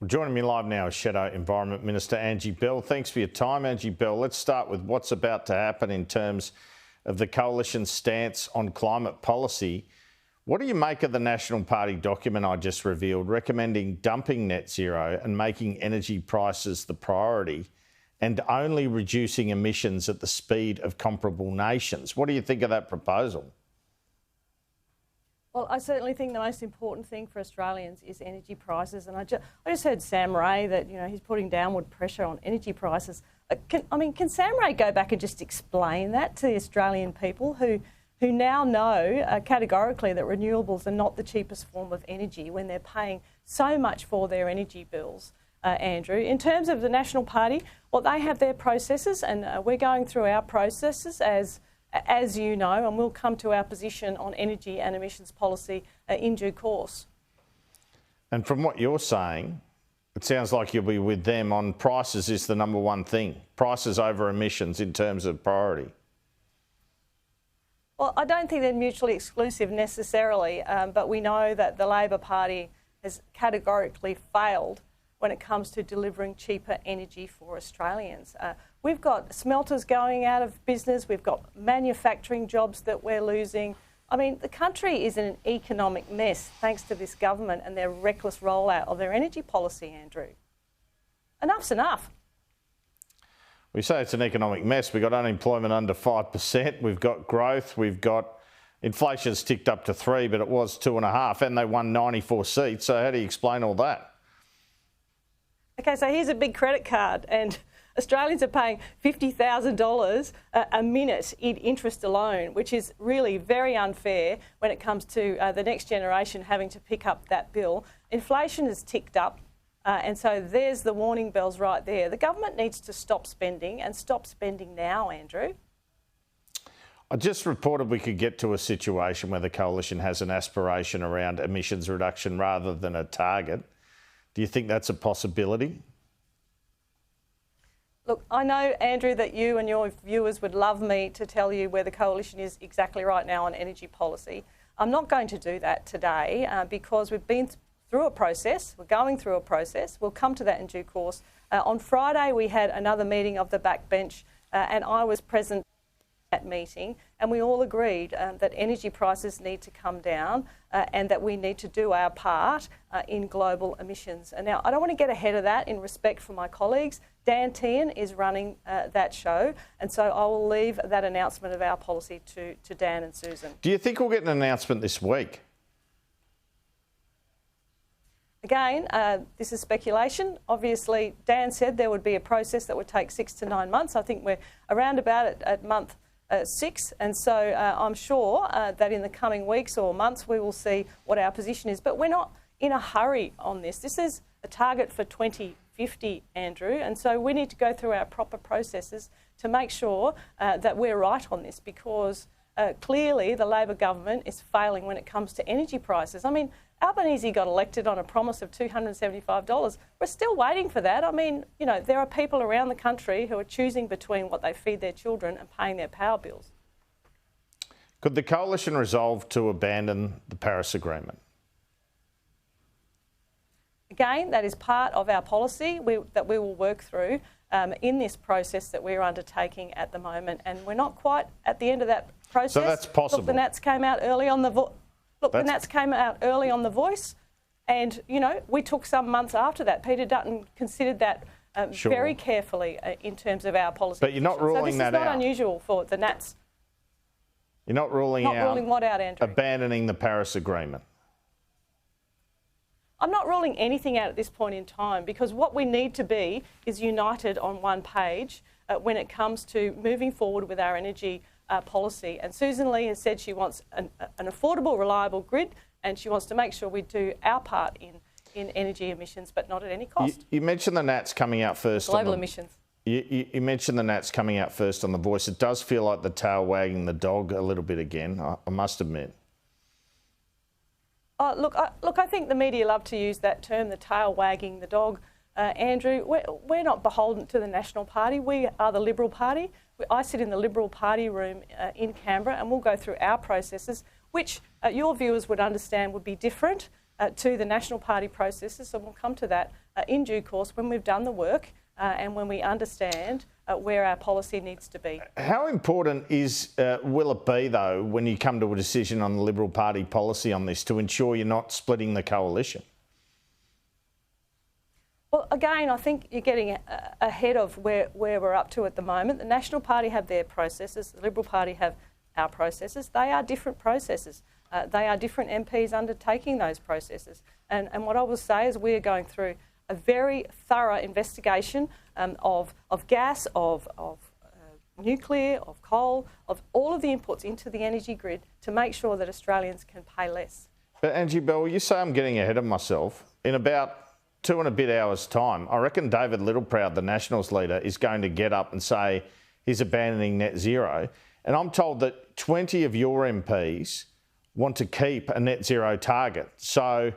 Joining me live now is Shadow Environment Minister Angie Bell. Thanks for your time, Angie Bell. Let's start with what's about to happen in terms of the Coalition's stance on climate policy. What do you make of the National Party document I just revealed, recommending dumping net zero and making energy prices the priority and only reducing emissions at the speed of comparable nations? What do you think of that proposal? Well, I certainly think the most important thing for Australians is energy prices, and I just heard Sam Ray that he's putting downward pressure on energy prices. Can Sam Ray go back and just explain that to the Australian people who now know categorically that renewables are not the cheapest form of energy when they're paying so much for their energy bills? Andrew, in terms of the National Party, well, they have their processes, and we're going through our processes as you know, and we'll come to our position on energy and emissions policy in due course. And from what you're saying, it sounds like you'll be with them on prices is the number one thing. Prices over emissions in terms of priority. Well, I don't think they're mutually exclusive necessarily, but we know that the Labor Party has categorically failed when it comes to delivering cheaper energy for Australians. We've got smelters going out of business, we've got manufacturing jobs that we're losing. I mean, the country is in an economic mess thanks to this government and their reckless rollout of their energy policy, Andrew. Enough's enough. We say it's an economic mess. We've got unemployment under 5%, we've got growth, we've got inflation's ticked up to 3%, but it was 2.5%, and they won 94 seats. So how do you explain all that? Okay, so here's a big credit card, and Australians are paying $50,000 a minute in interest alone, which is really very unfair when it comes to the next generation having to pick up that bill. Inflation has ticked up, and so there's the warning bells right there. The government needs to stop spending, and stop spending now, Andrew. I just reported we could get to a situation where the Coalition has an aspiration around emissions reduction rather than a target. Do you think that's a possibility? Look, I know, Andrew, that you and your viewers would love me to tell you where the Coalition is exactly right now on energy policy. I'm not going to do that today because we've been through a process. We're going through a process. We'll come to that in due course. On Friday, we had another meeting of the backbench and I was present at that meeting, and we all agreed that energy prices need to come down and that we need to do our part in global emissions. And now, I don't want to get ahead of that in respect for my colleagues. Dan Tehan is running that show, and so I will leave that announcement of our policy to Dan and Susan. Do you think we'll get an announcement this week? Again, this is speculation. Obviously, Dan said there would be a process that would take 6 to 9 months. I think we're around about at month 6, and so I'm sure that in the coming weeks or months we will see what our position is. But we're not in a hurry on this. This is a target for 2050, Andrew, and so we need to go through our proper processes to make sure that we're right on this, because clearly the Labor government is failing when it comes to energy prices. I mean, Albanese got elected on a promise of $275. We're still waiting for that. I mean, there are people around the country who are choosing between what they feed their children and paying their power bills. Could the Coalition resolve to abandon the Paris Agreement? Again, that is part of our policy that we will work through in this process that we're undertaking at the moment. And we're not quite at the end of that process. So that's possible. Look, the Nats came out early on the Voice, and, we took some months after that. Peter Dutton considered that very carefully in terms of our policy. But you're not ruling that out. So this is not unusual for the Nats. You're not ruling what out, Andrew? Abandoning the Paris Agreement. I'm not ruling anything out at this point in time, because what we need to be is united on one page when it comes to moving forward with our energy policy. And Susan Lee has said she wants an affordable, reliable grid, and she wants to make sure we do our part in energy emissions, but not at any cost. You mentioned the Nats coming out first. Global emissions. You mentioned the Nats coming out first on The Voice. It does feel like the tail wagging the dog a little bit again, I must admit. Oh, look, I think the media love to use that term, the tail wagging the dog. Andrew, we're not beholden to the National Party. We are the Liberal Party. I sit in the Liberal Party room in Canberra, and we'll go through our processes, which your viewers would understand would be different to the National Party processes, and we'll come to that in due course when we've done the work and when we understand where our policy needs to be. How important will it be, though, when you come to a decision on the Liberal Party policy on this, to ensure you're not splitting the coalition? Well, again, I think you're getting ahead of where we're up to at the moment. The National Party have their processes, the Liberal Party have our processes. They are different processes. They are different MPs undertaking those processes. And what I will say is we are going through a very thorough investigation of gas, of nuclear, of coal, of all of the inputs into the energy grid to make sure that Australians can pay less. But Angie Bell, you say I'm getting ahead of myself. In about 2 and a bit hours' time, I reckon David Littleproud, the Nationals leader, is going to get up and say he's abandoning net zero. And I'm told that 20 of your MPs want to keep a net zero target. So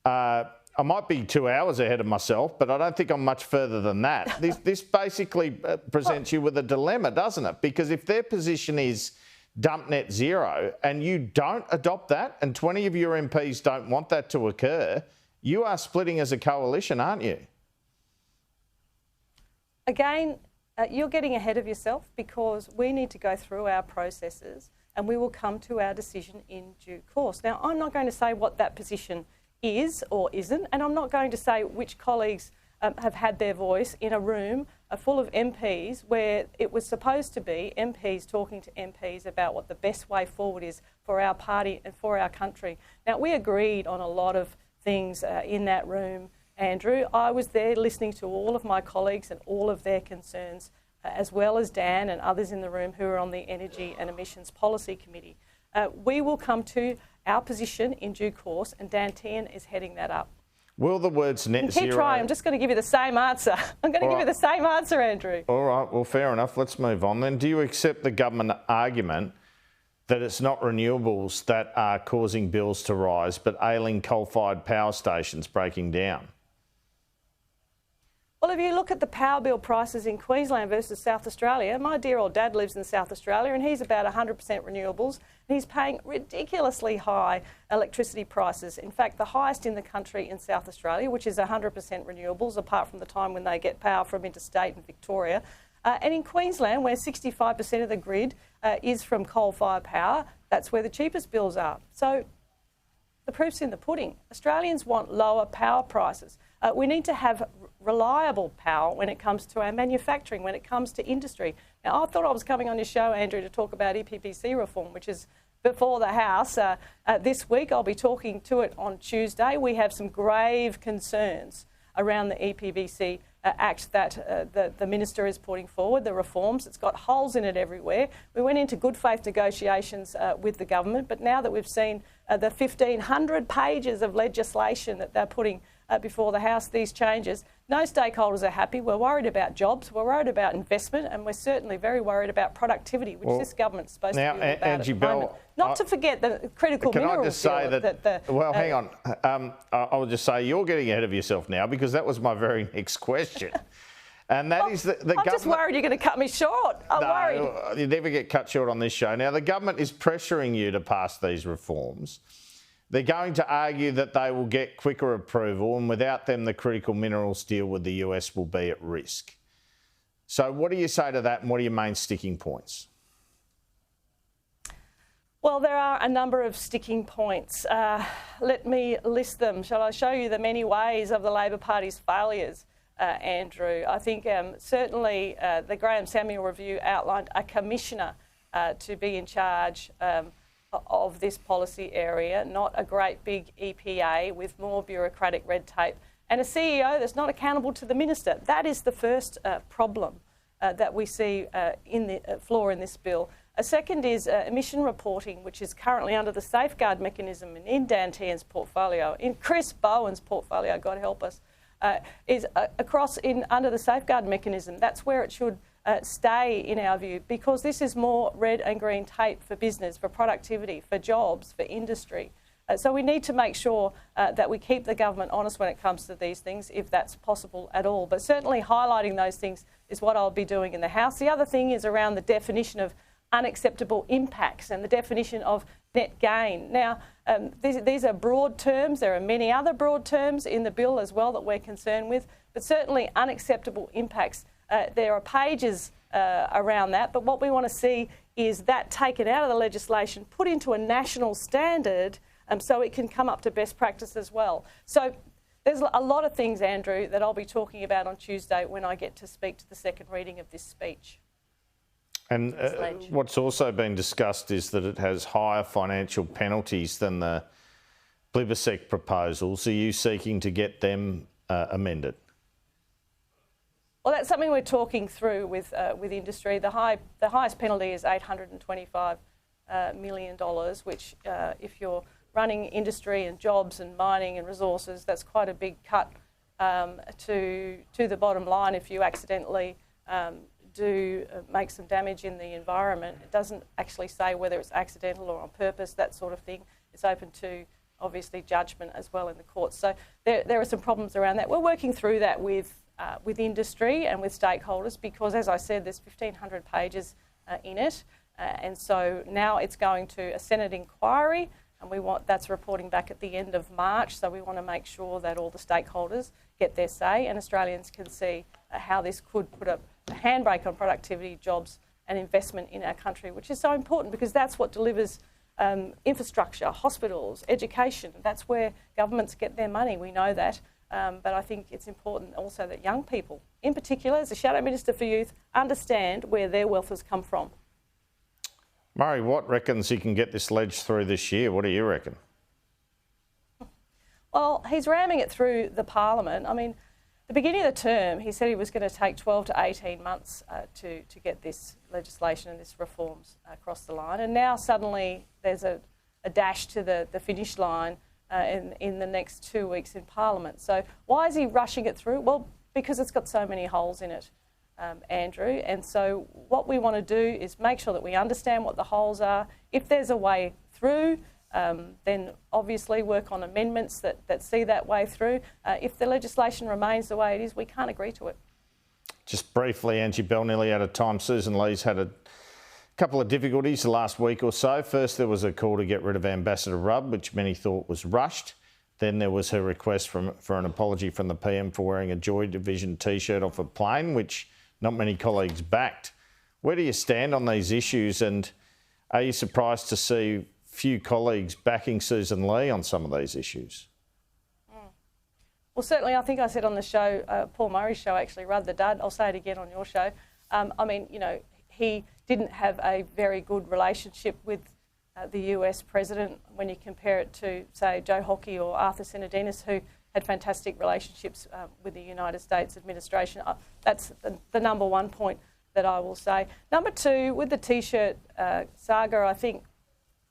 I might be 2 hours ahead of myself, but I don't think I'm much further than that. This basically presents you with a dilemma, doesn't it? Because if their position is dump net zero and you don't adopt that and 20 of your MPs don't want that to occur, you are splitting as a coalition, aren't you? Again, you're getting ahead of yourself because we need to go through our processes and we will come to our decision in due course. Now, I'm not going to say what that position is or isn't, and I'm not going to say which colleagues have had their voice in a room full of MPs where it was supposed to be MPs talking to MPs about what the best way forward is for our party and for our country. Now, we agreed on a lot of things in that room, Andrew. I was there listening to all of my colleagues and all of their concerns, as well as Dan and others in the room who are on the Energy and Emissions Policy Committee. We will come to our position in due course, and Dan Tehan is heading that up. Will the words net zero... Keep trying. I'm just going to give you the same answer. I'm going to give you the same answer, Andrew. All right, well, fair enough. Let's move on then. Do you accept the government argument that it's not renewables that are causing bills to rise, but ailing coal-fired power stations breaking down? Well, if you look at the power bill prices in Queensland versus South Australia, my dear old dad lives in South Australia and he's about 100% renewables and he's paying ridiculously high electricity prices. In fact, the highest in the country in South Australia, which is 100% renewables, apart from the time when they get power from interstate in Victoria. And in Queensland, where 65% of the grid is from coal-fired power, that's where the cheapest bills are. So the proof's in the pudding. Australians want lower power prices. We need to have reliable power when it comes to our manufacturing, when it comes to industry. Now, I thought I was coming on your show, Andrew, to talk about EPBC reform, which is before the House. This week, I'll be talking to it on Tuesday. We have some grave concerns around the EPBC Act that the Minister is putting forward, the reforms. It's got holes in it everywhere. We went into good faith negotiations with the government, but now that we've seen the 1,500 pages of legislation that they're putting before the House, these changes, no stakeholders are happy. We're worried about jobs, we're worried about investment, and we're certainly very worried about productivity, which this government's supposed to be all about Angie at the moment. Not to forget the critical minerals. Can I just say well, hang on. I will just say you're getting ahead of yourself now because that was my very next question. And that is the government... I'm just worried you're going to cut me short. I'm worried. You never get cut short on this show. Now, the government is pressuring you to pass these reforms. They're going to argue that they will get quicker approval, and without them, the critical minerals deal with the US will be at risk. So what do you say to that, and what are your main sticking points? Well, there are a number of sticking points. Let me list them. Shall I show you the many ways of the Labor Party's failures, Andrew? I think certainly the Graham Samuel review outlined a commissioner to be in charge of this policy area, not a great big EPA with more bureaucratic red tape, and a CEO that's not accountable to the minister. That is the first problem that we see in the flaw in this bill. A second is emission reporting, which is currently under the safeguard mechanism and in Dan Tehan's portfolio, in Chris Bowen's portfolio, God help us, is under the safeguard mechanism. That's where it should stay, in our view, because this is more red and green tape for business, for productivity, for jobs, for industry. So we need to make sure that we keep the government honest when it comes to these things, if that's possible at all. But certainly highlighting those things is what I'll be doing in the House. The other thing is around the definition of unacceptable impacts and the definition of net gain. Now, these are broad terms. There are many other broad terms in the bill as well that we're concerned with, but certainly unacceptable impacts. There are pages around that, but what we want to see is that taken out of the legislation, put into a national standard so it can come up to best practice as well. So there's a lot of things, Andrew, that I'll be talking about on Tuesday when I get to speak to the second reading of this speech. And what's also been discussed is that it has higher financial penalties than the Plibersek proposals. Are you seeking to get them amended? Well, that's something we're talking through with industry. The highest penalty is $825 million, which if you're running industry and jobs and mining and resources, that's quite a big cut to the bottom line if you accidentally do make some damage in the environment. It doesn't actually say whether it's accidental or on purpose, that sort of thing. It's open to, obviously, judgment as well in the courts. So there are some problems around that. We're working through that with industry and with stakeholders because, as I said, there's 1,500 pages in it. And so now it's going to a Senate inquiry, and that's reporting back at the end of March. So we want to make sure that all the stakeholders get their say and Australians can see how this could put a handbrake on productivity, jobs and investment in our country, which is so important because that's what delivers infrastructure, hospitals, education. That's where governments get their money. We know that. But I think it's important also that young people, in particular, as the Shadow Minister for Youth, understand where their wealth has come from. Murray Watt reckons he can get this ledge through this year. What do you reckon? Well, he's ramming it through the Parliament. I mean, the beginning of the term, he said he was going to take 12 to 18 months to get this legislation and this reforms across the line. And now suddenly there's a dash to the finish line in the next 2 weeks in Parliament. So why is he rushing it through? Well, because it's got so many holes in it, Andrew. And so what we want to do is make sure that we understand what the holes are. If there's a way through, then obviously work on amendments that see that way through. If the legislation remains the way it is, we can't agree to it. Just briefly, Angie Bell, nearly out of time. Susan Lee's had a couple of difficulties the last week or so. First, there was a call to get rid of Ambassador Rudd, which many thought was rushed. Then there was her request for an apology from the PM for wearing a Joy Division T-shirt off a plane, which not many colleagues backed. Where do you stand on these issues, and are you surprised to see few colleagues backing Susan Lee on some of these issues? Well, certainly, I think I said on the show, Paul Murray's show actually, Rudd the Dud, I'll say it again on your show. I mean, you know, he didn't have a very good relationship with the US president when you compare it to, say, Joe Hockey or Arthur Sinodinos, who had fantastic relationships with the United States administration. That's the number one point that I will say. Number two, with the T-shirt saga, I think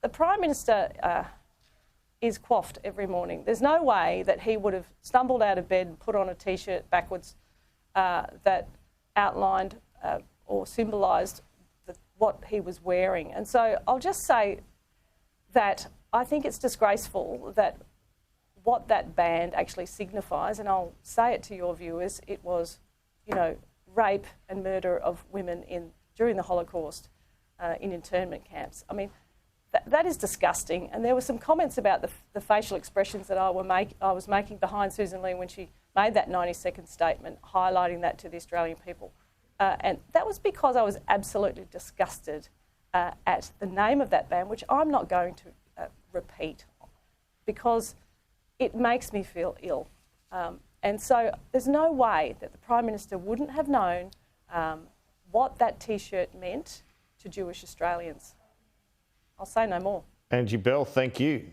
the Prime Minister is coiffed every morning. There's no way that he would have stumbled out of bed and put on a T-shirt backwards that outlined or symbolised what he was wearing. And so I'll just say that I think it's disgraceful that what that band actually signifies, and I'll say it to your viewers, it was, you know, rape and murder of women during the Holocaust in internment camps. I mean, that is disgusting. And there were some comments about the facial expressions that I was making behind Susan Lee when she made that 90-second statement, highlighting that to the Australian people. And that was because I was absolutely disgusted at the name of that band, which I'm not going to repeat, because it makes me feel ill. And so there's no way that the Prime Minister wouldn't have known what that T-shirt meant to Jewish Australians. I'll say no more. Angie Bell, thank you.